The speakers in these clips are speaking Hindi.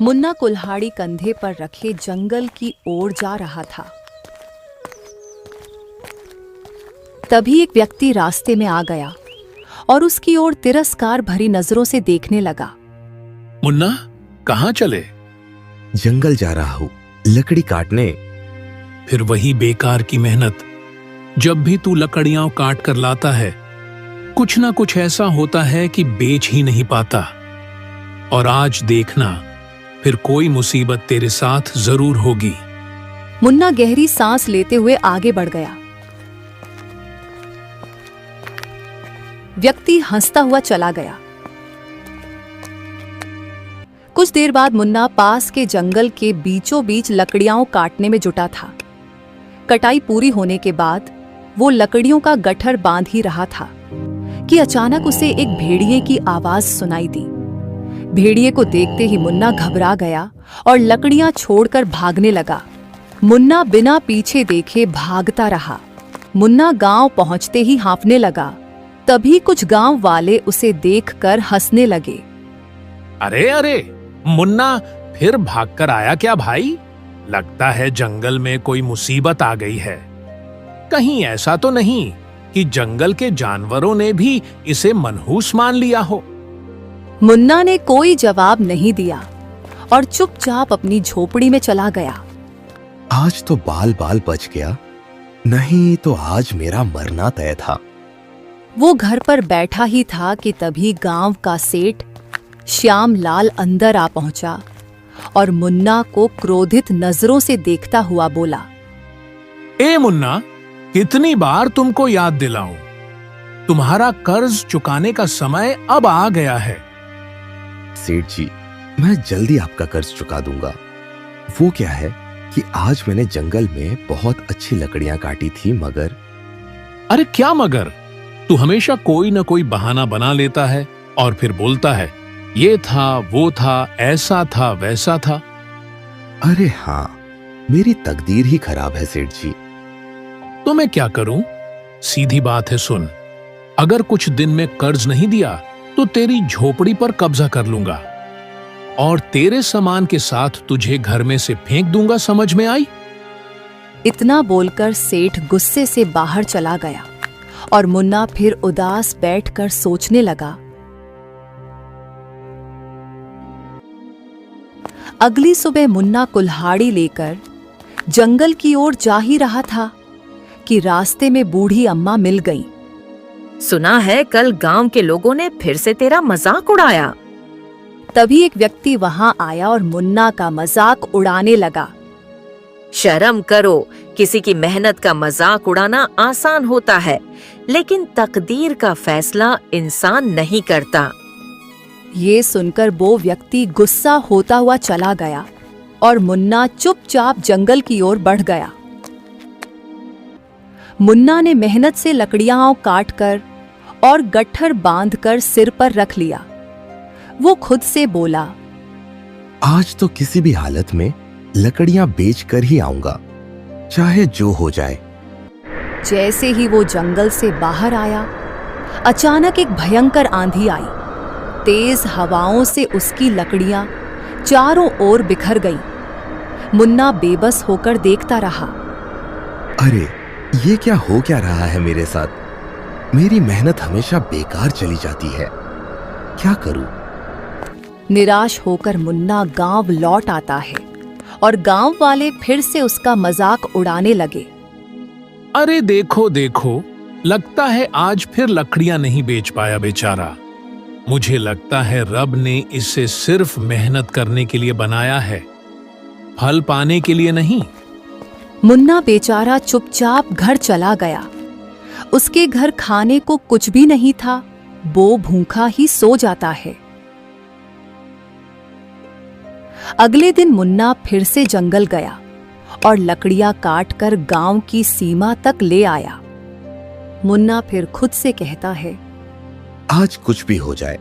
मुन्ना कुल्हाड़ी कंधे पर रखे जंगल की ओर जा रहा था। तभी एक व्यक्ति रास्ते में आ गया और उसकी ओर तिरस्कार भरी नजरों से देखने लगा। मुन्ना, कहाँ चले? जंगल जा रहा हूँ, लकड़ी काटने। फिर वही बेकार की मेहनत। जब भी तू लकड़ियां काट कर लाता है, कुछ ना कुछ ऐसा होता है कि बेच ही नहीं पाता। और आज देखना, फिर कोई मुसीबत तेरे साथ जरूर होगी। मुन्ना गहरी सांस लेते हुए आगे बढ़ गया। व्यक्ति हंसता हुआ चला गया। कुछ देर बाद मुन्ना पास के जंगल के बीचों बीच लकड़ियां काटने में जुटा था। कटाई पूरी होने के बाद वो लकड़ियों का गट्ठर बांध ही रहा था कि अचानक उसे एक भेड़िए की आवाज सुनाई दी। भेड़िए को देखते ही मुन्ना घबरा गया और लकड़ियां छोड़कर भागने लगा। मुन्ना बिना पीछे देखे भागता रहा। मुन्ना गांव पहुंचते ही हाँफने लगा। तभी कुछ गांव वाले उसे देखकर हंसने लगे। अरे अरे, मुन्ना फिर भागकर आया क्या भाई? लगता है जंगल में कोई मुसीबत आ गई है। कहीं ऐसा तो नहीं कि जंगल के जानवरों ने भी इसे मनहूस मान लिया हो? मुन्ना ने कोई जवाब नहीं दिया और चुपचाप अपनी झोपड़ी में चला गया। आज तो बाल बाल बच गया, नहीं तो आज मेरा मरना तय था। वो घर पर बैठा ही था कि तभी गांव का सेठ श्याम लाल अंदर आ पहुंचा और मुन्ना को क्रोधित नजरों से देखता हुआ बोला। ए मुन्ना, कितनी बार तुमको याद दिलाऊं? तुम्हारा कर्ज चुकाने का समय अब आ गया है। सेठ जी, मैं जल्दी आपका कर्ज चुका दूंगा। वो क्या है कि आज मैंने जंगल में बहुत अच्छी लकड़ियां काटी थी, मगर। अरे क्या मगर? तू हमेशा कोई न कोई बहाना बना लेता है और फिर बोलता है ये था, वो था, ऐसा था, वैसा था। अरे हाँ, मेरी तकदीर ही खराब है सेठ जी। तो मैं क्या करूं? सीधी बात है, सुन। अगर कुछ दिन में कर्ज नहीं दिया तो तेरी झोपड़ी पर कब्जा कर लूंगा और तेरे सामान के साथ तुझे घर में से फेंक दूंगा, समझ में आई? इतना बोलकर सेठ गुस्से से बाहर चला गया और मुन्ना फिर उदास बैठकर सोचने लगा। अगली सुबह मुन्ना कुल्हाड़ी लेकर जंगल की ओर जा ही रहा था कि रास्ते में बूढ़ी अम्मा मिल गईं। सुना है कल गांव के लोगों ने फिर से तेरा मजाक उड़ाया। तभी एक व्यक्ति वहां आया और मुन्ना का मजाक उड़ाने लगा। शर्म करो, किसी की मेहनत का मजाक उड़ाना आसान होता है, लेकिन तकदीर का फैसला इंसान नहीं करता। ये सुनकर वो व्यक्ति गुस्सा होता हुआ चला गया और मुन्ना चुपचाप जंगल की ओर बढ़ गया। मुन्ना ने मेहनत से लकड़ियां काटकर और गट्ठर बांधकर सिर पर रख लिया। वो खुद से बोला, आज तो किसी भी हालत में लकड़ियां बेच कर ही आऊंगा, चाहे जो हो जाए। जैसे ही वो जंगल से बाहर आया, अचानक एक भयंकर आंधी आई। तेज हवाओं से उसकी लकड़ियां चारों ओर बिखर गईं। मुन्ना बेबस होकर देखता रहा। अरे, ये क्या हो क्या रहा है मेरे साथ? मेरी मेहनत हमेशा बेकार चली जाती है, क्या करूं? निराश होकर मुन्ना गांव लौट आता है और गांव वाले फिर से उसका मजाक उड़ाने लगे। अरे देखो देखो, लगता है आज फिर लकड़ियां नहीं बेच पाया बेचारा। मुझे लगता है रब ने इसे सिर्फ मेहनत करने के लिए बनाया है, फल पाने के लिए नहीं। मुन्ना बेचारा चुपचाप घर चला गया। उसके घर खाने को कुछ भी नहीं था, वो भूखा ही सो जाता है। अगले दिन मुन्ना फिर से जंगल गया और लकड़ियां काटकर गांव की सीमा तक ले आया। मुन्ना फिर खुद से कहता है, आज कुछ भी हो जाए,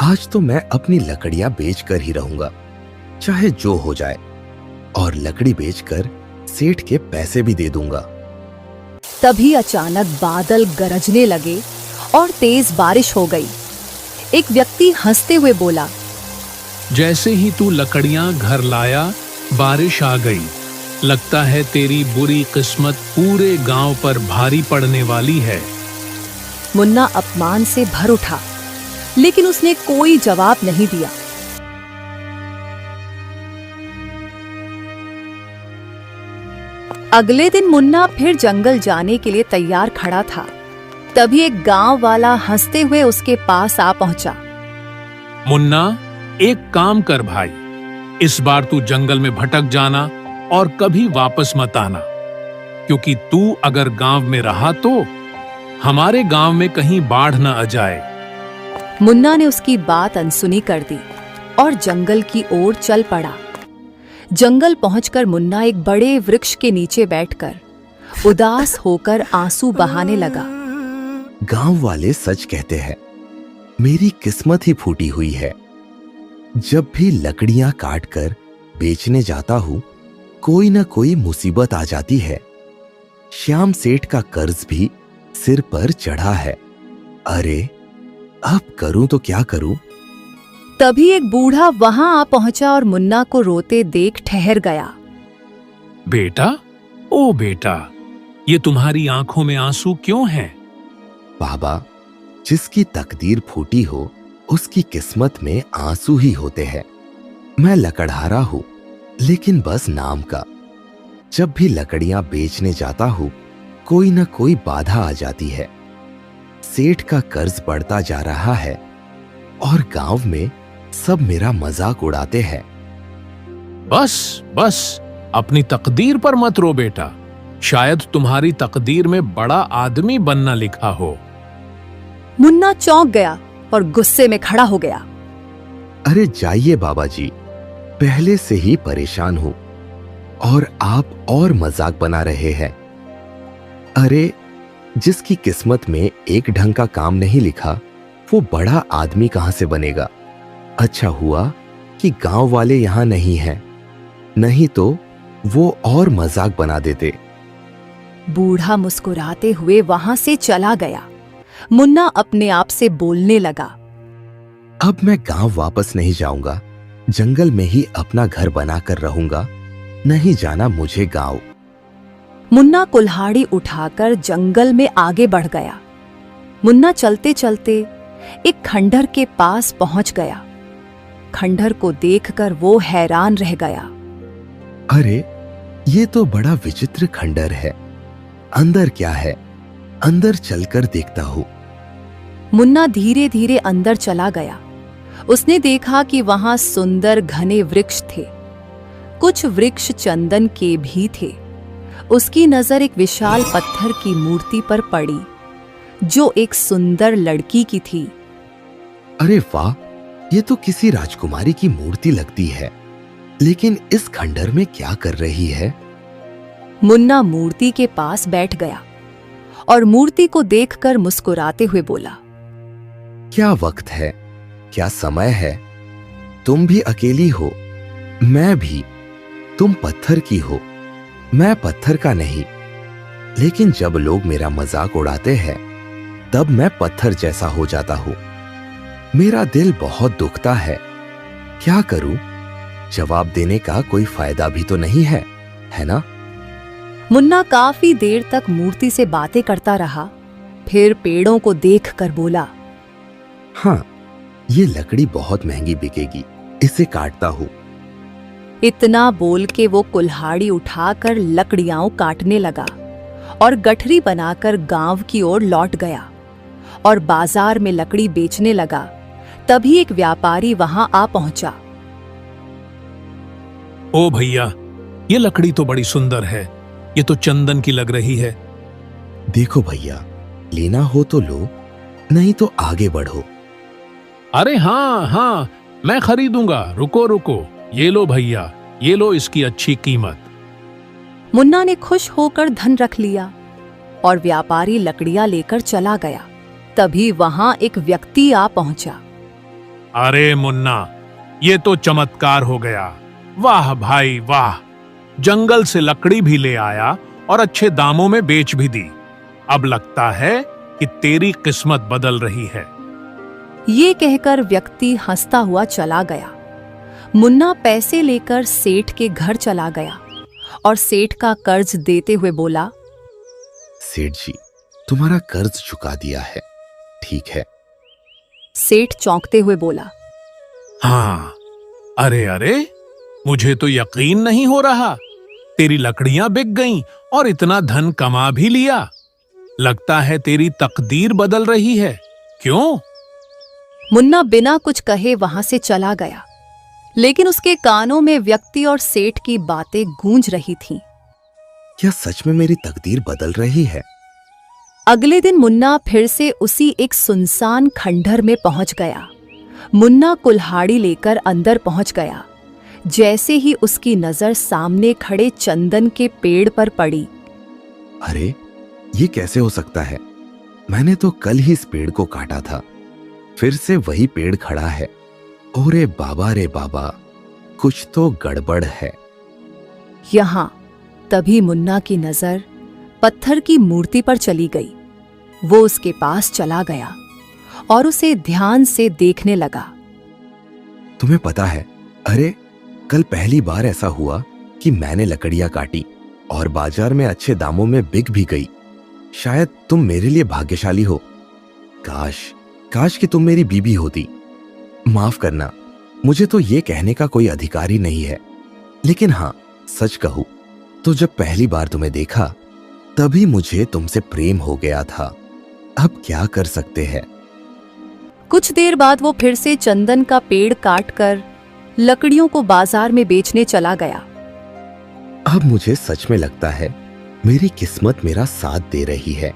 आज तो मैं अपनी लकड़ियां बेचकर ही रहूंगा, चाहे जो हो जाए। और लकड़ी बेचकर सेठ के पैसे भी दे दूंगा। तभी अचानक बादल गरजने लगे और तेज बारिश हो गई। एक व्यक्ति हंसते हुए बोला, जैसे ही तू लकड़ियां घर लाया, बारिश आ गई। लगता है तेरी बुरी किस्मत पूरे गांव पर भारी पड़ने वाली है। मुन्ना अपमान से भर उठा, लेकिन उसने कोई जवाब नहीं दिया। अगले दिन मुन्ना फिर जंगल जाने के लिए तैयार खड़ा था। तभी एक गांव वाला हंसते हुए उसके पास आ पहुंचा। मुन्ना, एक काम कर भाई, इस बार तू जंगल में भटक जाना और कभी वापस मत आना, क्योंकि तू अगर गांव में रहा तो हमारे गांव में कहीं बाढ़ न आ जाए। मुन्ना ने उसकी बात अनसुनी कर दी और जंगल की ओर चल पड़ा। जंगल पहुंचकर मुन्ना एक बड़े वृक्ष के नीचे बैठकर उदास होकर आंसू बहाने लगा। गांव वाले सच कहते हैं, मेरी किस्मत ही फूटी हुई है। जब भी लकड़ियां काटकर बेचने जाता हूं, कोई ना कोई मुसीबत आ जाती है। श्याम सेठ का कर्ज भी सिर पर चढ़ा है। अरे अब करूं तो क्या करूं? तभी एक बूढ़ा वहां आ पहुंचा और मुन्ना को रोते देख ठहर गया। बेटा, ओ बेटा, ये तुम्हारी आंखों में आंसू क्यों हैं? बाबा, जिसकी तकदीर फूटी हो उसकी किस्मत में आंसू ही होते हैं। मैं लकड़हारा हूं, लेकिन बस नाम का। जब भी लकड़ियां बेचने जाता हूं, कोई ना कोई बाधा आ जाती है। सेठ का कर्ज बढ़ता जा रहा है और गांव में सब मेरा मजाक उड़ाते हैं। बस बस, अपनी तकदीर पर मत रो बेटा। शायद तुम्हारी तकदीर में बड़ा आदमी बनना लिखा हो। मुन्ना चौंक गया और गुस्से में खड़ा हो गया। अरे जाइए बाबा जी, पहले से ही परेशान हूं और आप और मजाक बना रहे हैं। अरे, जिसकी किस्मत में एक ढंग का काम नहीं लिखा, वो बड़ा आदमी कहां से बनेगा? अच्छा हुआ कि गांव वाले यहां नहीं हैं, नहीं तो वो और मजाक बना देते। बूढ़ा मुस्कुराते हुए वहां से चला गया। मुन्ना अपने आप से बोलने लगा, अब मैं गांव वापस नहीं जाऊंगा, जंगल में ही अपना घर बनाकर रहूंगा। नहीं जाना मुझे गांव। मुन्ना कुल्हाड़ी उठाकर जंगल में आगे बढ़ गया। मुन्ना चलते चलते एक खंडहर के पास पहुंच गया। खंडहर को देखकर वो हैरान रह गया। अरे, ये तो बड़ा विचित्र खंडहर है। अंदर क्या है? अंदर चलकर देखता हूं। मुन्ना धीरे धीरे अंदर चला गया। उसने देखा कि वहां सुंदर घने वृक्ष थे। कुछ वृक्ष चंदन के भी थे। उसकी नजर एक विशाल पत्थर की मूर्ति पर पड़ी, जो एक सुंदर लड़की की थी। अरे वाह, ये तो किसी राजकुमारी की मूर्ति लगती है। लेकिन इस खंडहर में क्या कर रही है? मुन्ना मूर्ति के पास बैठ गया और मूर्ति को देखकर मुस्कुराते हुए बोला, क्या वक्त है, क्या समय है? तुम भी अकेली हो, मैं भी। तुम पत्थर की हो, मैं पत्थर का नहीं। लेकिन जब लोग मेरा मजाक उड़ाते हैं, तब मैं पत्थर जैसा हो जाता हूं। मेरा दिल बहुत दुखता है। क्या करूं? जवाब देने का कोई फायदा भी तो नहीं है, है ना? मुन्ना काफी देर तक मूर्ति से बातें करता रहा। फिर पेड़ों को देखकर बोला, हाँ, ये लकड़ी बहुत महंगी बिकेगी, इसे काटता हूं। इतना बोल के वो कुल्हाड़ी उठाकर लकड़ियां काटने लगा और गठरी बनाकर गांव की ओर लौट गया और बाजार में लकड़ी बेचने लगा। तभी एक व्यापारी वहां आ पहुंचा। ओ भैया, ये लकड़ी तो बड़ी सुंदर है। ये तो चंदन की लग रही है। देखो भैया, लेना हो तो लो, नहीं तो आगे बढ़ो। अरे हाँ हाँ, मैं खरीदूंगा। रुको रुको, ये लो भैया, ये लो इसकी अच्छी कीमत। मुन्ना ने खुश होकर धन रख लिया और व्यापारी लकड़ियां लेकर चला गया। तभी वहां एक व्यक्ति आ पहुंचा। अरे मुन्ना, ये तो चमत्कार हो गया। वाह भाई वाह, जंगल से लकड़ी भी ले आया और अच्छे दामों में बेच भी दी। अब लगता है कि तेरी किस्मत बदल रही है। ये कहकर व्यक्ति हंसता हुआ चला गया। मुन्ना पैसे लेकर सेठ के घर चला गया और सेठ का कर्ज देते हुए बोला, सेठ जी, तुम्हारा कर्ज चुका दिया है, ठीक है। सेठ चौंकते हुए बोला, हाँ, अरे अरे, मुझे तो यकीन नहीं हो रहा। तेरी लकड़ियां बिक गईं और इतना धन कमा भी लिया। लगता है तेरी तकदीर बदल रही है, क्यों? मुन्ना बिना कुछ कहे वहां से चला गया, लेकिन उसके कानों में व्यक्ति और सेठ की बातें गूंज रही थीं। क्या सच में मेरी तकदीर बदल रही है? अगले दिन मुन्ना फिर से उसी एक सुनसान खंडहर में पहुंच गया। मुन्ना कुल्हाड़ी लेकर अंदर पहुंच गया। जैसे ही उसकी नजर सामने खड़े चंदन के पेड़ पर पड़ी, अरे, ये कैसे हो सकता है? मैंने तो कल ही इस पेड़ को काटा था, फिर से वही पेड़ खड़ा है। ओरे बाबा रे बाबा, कुछ तो गड़बड़ है। यहां तभी मुन्ना की नजर पत्थर की मूर्ति पर चली गई। वो उसके पास चला गया और उसे ध्यान से देखने लगा। तुम्हें पता है, अरे, कल पहली बार ऐसा हुआ कि मैंने लकड़ियां काटी और बाजार में अच्छे दामों में बिक भी गई। शायद तुम मेरे लिए भाग्यशाली हो। काश कि तुम मेरी बीबी होती। माफ करना, मुझे तो ये कहने का कोई अधिकार ही नहीं है, लेकिन हाँ, सच कहूं तो जब पहली बार तुम्हें देखा तभी मुझे तुमसे प्रेम हो गया था। अब क्या कर सकते हैं। कुछ देर बाद वो फिर से चंदन का पेड़ काटकर लकड़ियों को बाजार में बेचने चला गया। अब मुझे सच में लगता है मेरी किस्मत मेरा साथ दे रही है।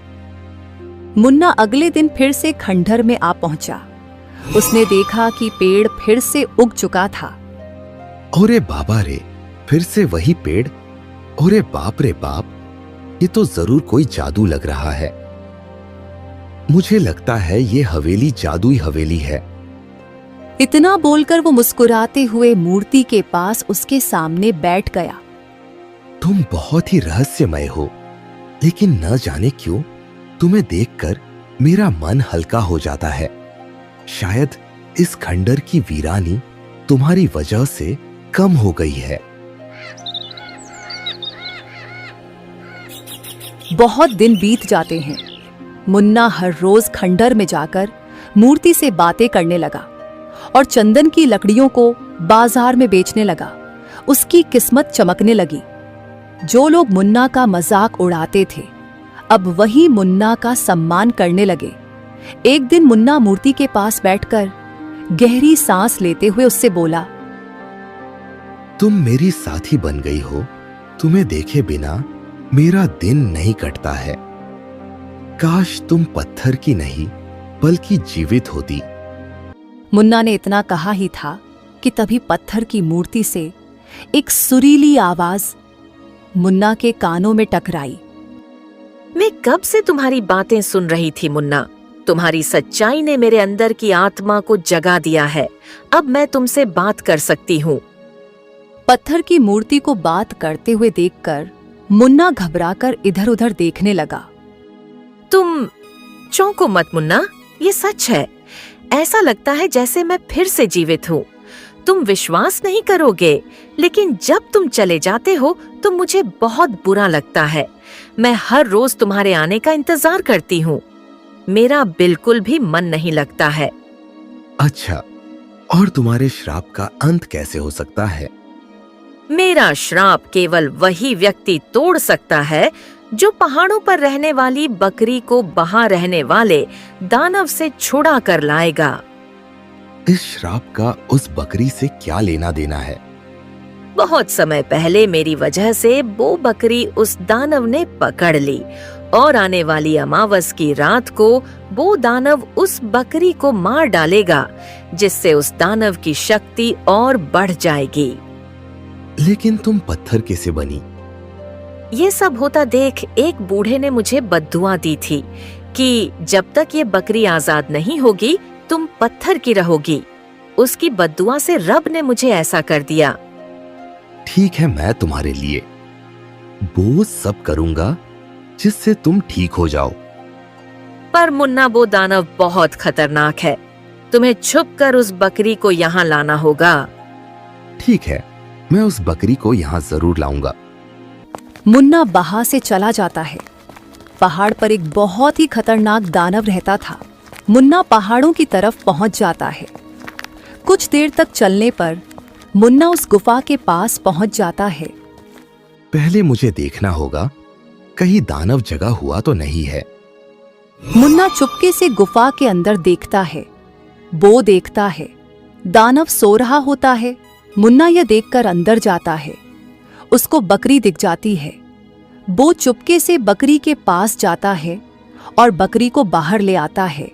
मुन्ना अगले दिन फिर से खंडहर में आ पहुंचा। उसने देखा कि पेड़ फिर से उग चुका था। ओरे बाबा रे, फिर से वही पेड़। ओरे बाप रे बाप, ये तो जरूर कोई जादू लग रहा है। मुझे लगता है ये हवेली जादुई हवेली है। इतना बोलकर वो मुस्कुराते हुए मूर्ति के पास उसके सामने बैठ गया। तुम बहुत ही रहस्यमय हो, लेकिन न जाने क्यों तुम्हें देखकर मेरा मन हल्का हो जाता है। शायद इस खंडर की वीरानी तुम्हारी वजह से कम हो गई है। बहुत दिन बीत जाते हैं। मुन्ना हर रोज खंडर में जाकर मूर्ति से बातें करने लगा और चंदन की लकड़ियों को बाजार में बेचने लगा। उसकी किस्मत चमकने लगी। जो लोग मुन्ना का मजाक उड़ाते थे, अब वही मुन्ना का सम्मान करने लगे। एक दिन मुन्ना मूर्ति के पास बैठकर गहरी सांस लेते हुए उससे बोला, तुम मेरी साथी बन गई हो। तुम्हें देखे बिना मेरा दिन नहीं कटता है। काश तुम पत्थर की नहीं बल्कि जीवित होती। मुन्ना ने इतना कहा ही था कि तभी पत्थर की मूर्ति से एक सुरीली आवाज मुन्ना के कानों में टकराई। मैं कब से तुम्हारी बातें सुन रही थी मुन्ना। तुम्हारी सच्चाई ने मेरे अंदर की आत्मा को जगा दिया है। अब मैं तुमसे बात कर सकती हूँ। पत्थर की मूर्ति को बात करते हुए देखकर मुन्ना घबराकर इधर-उधर देखने लगा। तुम चौंको मत मुन्ना, ये सच है। ऐसा लगता है जैसे मैं फिर से जीवित हूँ। तुम विश्वास नहीं करोगे, लेकिन जब तुम चले जाते हो तो मुझे बहुत बुरा लगता है। मैं हर रोज तुम्हारे आने का इंतजार करती हूँ। मेरा बिल्कुल भी मन नहीं लगता है। अच्छा, और तुम्हारे श्राप का अंत कैसे हो सकता है? मेरा श्राप केवल वही व्यक्ति तोड़ सकता है जो पहाड़ों पर रहने वाली बकरी को वहां रहने वाले दानव से छुड़ा कर लाएगा। इस श्राप का उस बकरी से क्या लेना देना है? बहुत समय पहले मेरी वजह से वो बकरी उस दानव ने पकड़ ली और आने वाली अमावस की रात को वो दानव उस बकरी को मार डालेगा, जिससे उस दानव की शक्ति और बढ़ जाएगी। लेकिन तुम पत्थर कैसे बनी? ये सब होता देख एक बूढ़े ने मुझे बद्दुआ दी थी कि जब तक ये बकरी आजाद नहीं होगी तुम पत्थर की रहोगी। उसकी बद्दुआ से रब ने मुझे ऐसा कर दिया। ठीक है, मैं तुम्हारे लिए वो सब करूंगा जिससे तुम ठीक हो जाओ। पर मुन्ना, वो दानव बहुत खतरनाक है। तुम्हें छुपकर उस बकरी को यहाँ लाना होगा। ठीक है, मैं उस बकरी को यहाँ जरूर लाऊंगा। मुन्ना वहां से चला जाता है। पहाड़ पर एक बहुत ही खतरनाक दानव रहता था। मुन्ना पहाड़ों की तरफ पहुंच जाता है। कुछ देर तक चलने पर मुन्ना उस गुफा के पास पहुंच जाता है। पहले मुझे देखना होगा कहीं दानव जगा हुआ तो नहीं है। मुन्ना चुपके से गुफा के अंदर देखता है। बो देखता है दानव सो रहा होता है। मुन्ना यह देखकर अंदर जाता है। उसको बकरी दिख जाती है। बो चुपके से बकरी के पास जाता है और बकरी को बाहर ले आता है।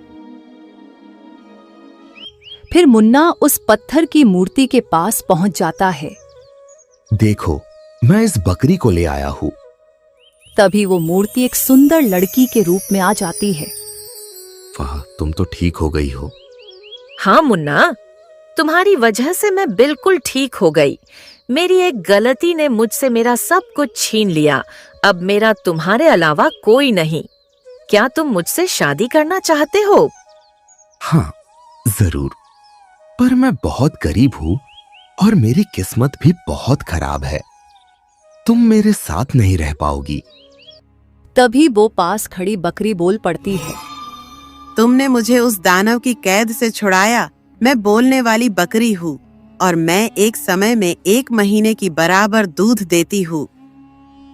फिर मुन्ना उस पत्थर की मूर्ति के पास पहुंच जाता है। देखो, मैं इस बकरी को ले आया हूँ। तभी वो मूर्ति एक सुंदर लड़की के रूप में आ जाती है। वाह, तुम तो ठीक हो गई हो। हाँ मुन्ना, तुम्हारी वजह से मैं बिल्कुल ठीक हो गई। मेरी एक गलती ने मुझसे मेरा सब कुछ छीन लिया। अब मेरा तुम्हारे अलावा कोई नहीं। क्या तुम मुझसे शादी करना चाहते हो? हाँ, जरूर। पर मैं बहुत गरीब हूँ और मेरी किस्मत भी बहुत खराब है। तुम मेरे साथ नहीं रह पाओगी। तभी वो पास खड़ी बकरी बोल पड़ती है। तुमने मुझे उस दानव की कैद से छुड़ाया। मैं बोलने वाली बकरी हूँ और मैं एक समय में 1 महीने की बराबर दूध देती हूँ।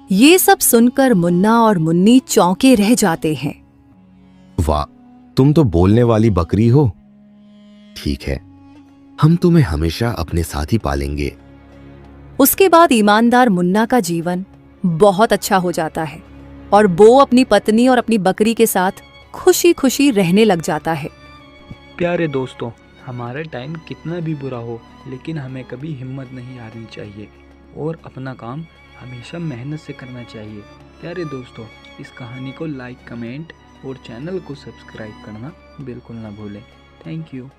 ये सब सुनकर मुन्ना और मुन्नी चौंके रह जाते हैं। वाह, तुम तो बोलने वाली बकरी हो। ठीक है, हम तुम्हें हमेशा अपने साथ ही पालेंगे। उसके बाद ईमानदार मुन्ना का जीवन बहुत अच्छा हो जाता है और वो अपनी पत्नी और अपनी बकरी के साथ खुशी खुशी रहने लग जाता है। प्यारे दोस्तों, हमारा टाइम कितना भी बुरा हो लेकिन हमें कभी हिम्मत नहीं हारनी चाहिए और अपना काम हमेशा मेहनत से करना चाहिए। प्यारे दोस्तों, इस कहानी को लाइक, कमेंट और चैनल को सब्सक्राइब करना बिल्कुल ना भूलें। Thank you.